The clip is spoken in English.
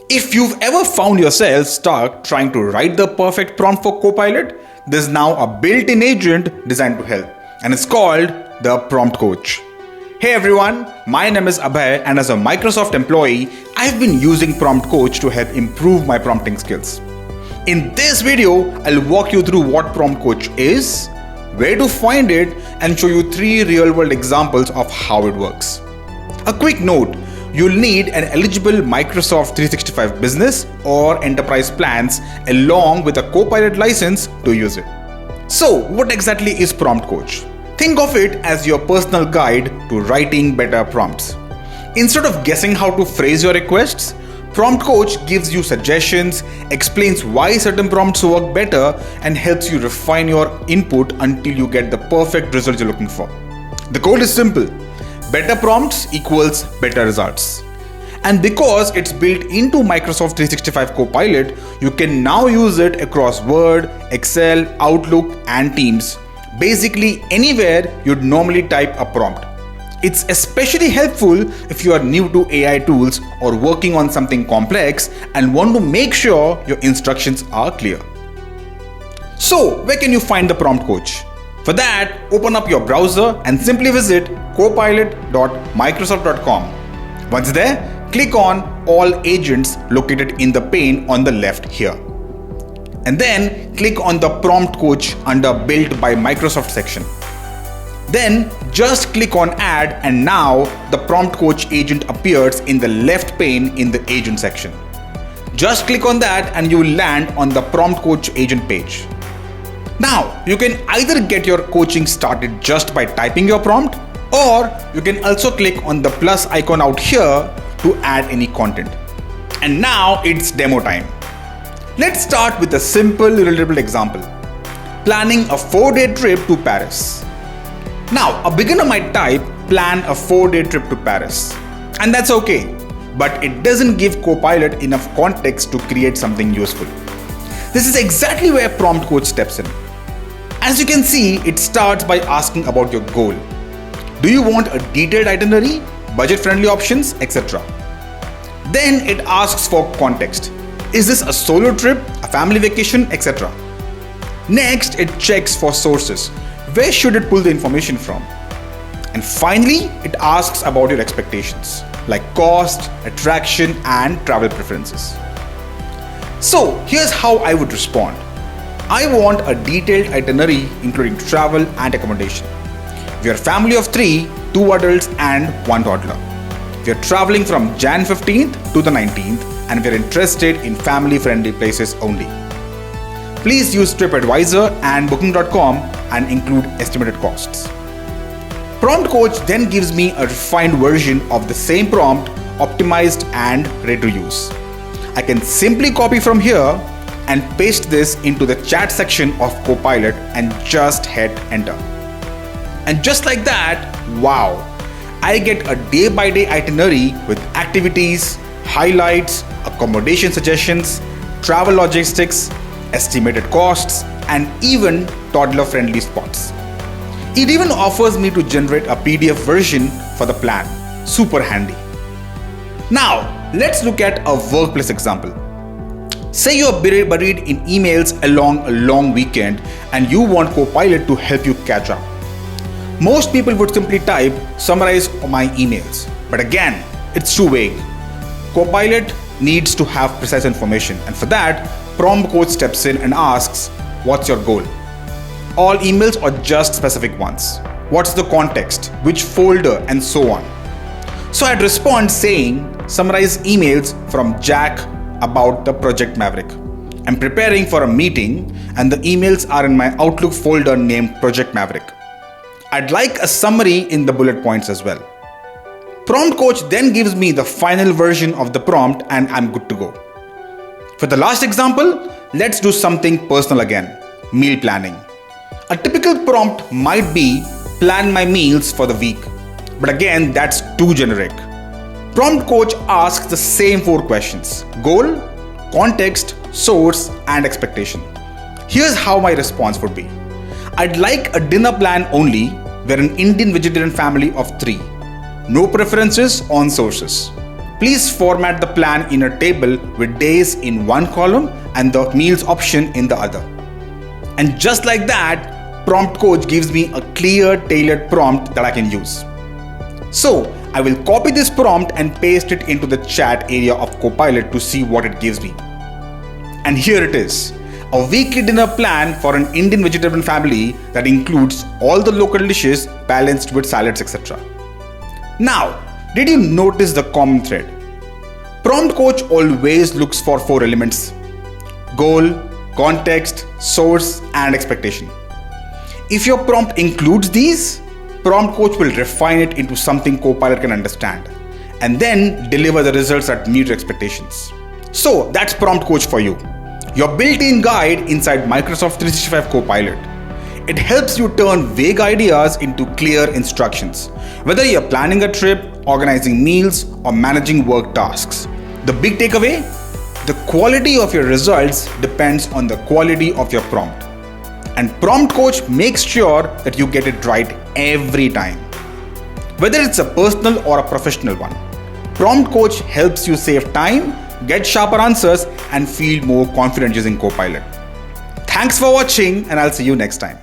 If you've ever found yourself stuck trying to write the perfect prompt for Copilot, there's now a built-in agent designed to help, and it's called the Prompt Coach. Hey everyone, my name is Abhay, and as a Microsoft employee, I've been using Prompt Coach to help improve my prompting skills. In this video, I'll walk you through what Prompt Coach is, where to find it, and show you 3 real-world examples of how it works. A quick note, you'll need an eligible Microsoft 365 business or enterprise plans along with a Copilot license to use it. So, what exactly is Prompt Coach? Think of it as your personal guide to writing better prompts. Instead of guessing how to phrase your requests, Prompt Coach gives you suggestions, explains why certain prompts work better, and helps you refine your input until you get the perfect result you're looking for. The goal is simple. Better prompts equals better results. And because it's built into Microsoft 365 Copilot, you can now use it across Word, Excel, Outlook, and Teams. Basically anywhere you'd normally type a prompt. It's especially helpful if you are new to AI tools or working on something complex and want to make sure your instructions are clear. So, where can you find the Prompt Coach? For that, open up your browser and simply visit copilot.microsoft.com. Once there, click on All Agents located in the pane on the left here. And then click on the Prompt Coach under Built by Microsoft section. Then just click on Add, and now the Prompt Coach agent appears in the left pane in the Agent section. Just click on that and you will land on the Prompt Coach agent page. Now, you can either get your coaching started just by typing your prompt, or you can also click on the plus icon out here to add any content. And now it's demo time. Let's start with a simple, relatable example. Planning a 4-day trip to Paris. Now, a beginner might type, plan a 4-day trip to Paris. And that's okay, but it doesn't give Copilot enough context to create something useful. This is exactly where Prompt Coach steps in. As you can see, it starts by asking about your goal. Do you want a detailed itinerary, budget-friendly options, etc.? Then it asks for context. Is this a solo trip, a family vacation, etc.? Next, it checks for sources. Where should it pull the information from? And finally, it asks about your expectations, like cost, attraction, and travel preferences. So, here's how I would respond. I want a detailed itinerary including travel and accommodation. We are a family of 3, 2 adults and 1 toddler. We are traveling from Jan 15th to the 19th, and we are interested in family-friendly places only. Please use TripAdvisor and Booking.com and include estimated costs. Prompt Coach then gives me a refined version of the same prompt, optimized and ready to use. I can simply copy from here and paste this into the chat section of Copilot and just hit enter. And just like that, wow, I get a day-by-day itinerary with activities, highlights, accommodation suggestions, travel logistics, estimated costs, and even toddler-friendly spots. It even offers me to generate a PDF version for the plan. Super handy. Now, let's look at a workplace example. Say you're buried in emails along a long weekend and you want Copilot to help you catch up. Most people would simply type, summarize my emails. But again, it's too vague. Copilot needs to have precise information, and for that, Prompt Coach steps in and asks, what's your goal? All emails or just specific ones? What's the context? Which folder? And so on. So I'd respond saying, summarize emails from Jack about the Project Maverick. I'm preparing for a meeting and the emails are in my Outlook folder named Project Maverick. I'd like a summary in the bullet points as well. Prompt Coach then gives me the final version of the prompt and I'm good to go. For the last example, let's do something personal again, meal planning. A typical prompt might be, plan my meals for the week. But again, that's too generic. Prompt Coach asks the same 4 questions: goal, context, source, and expectation. Here's how my response would be. I'd like a dinner plan only. We're an Indian vegetarian family of 3. No preferences on sources. please format the plan in a table with days in one column and the meals option in the other. And just like that, Prompt Coach gives me a clear, tailored prompt that I can use. So I will copy this prompt and paste it into the chat area of Copilot to see what it gives me. And here it is. A weekly dinner plan for an Indian vegetarian family that includes all the local dishes balanced with salads, etc. Now, did you notice the common thread? Prompt Coach always looks for 4 elements: goal, context, source, and expectation. If your prompt includes these, Prompt Coach will refine it into something Copilot can understand and then deliver the results that meet your expectations. So that's Prompt Coach for you, your built-in guide inside Microsoft 365 Copilot. It helps you turn vague ideas into clear instructions, whether you're planning a trip, organizing meals, or managing work tasks. The big takeaway? The quality of your results depends on the quality of your prompt. And Prompt Coach makes sure that you get it right every time. Whether it's a personal or a professional one, Prompt Coach helps you save time, get sharper answers, and feel more confident using Copilot. Thanks for watching, and I'll see you next time.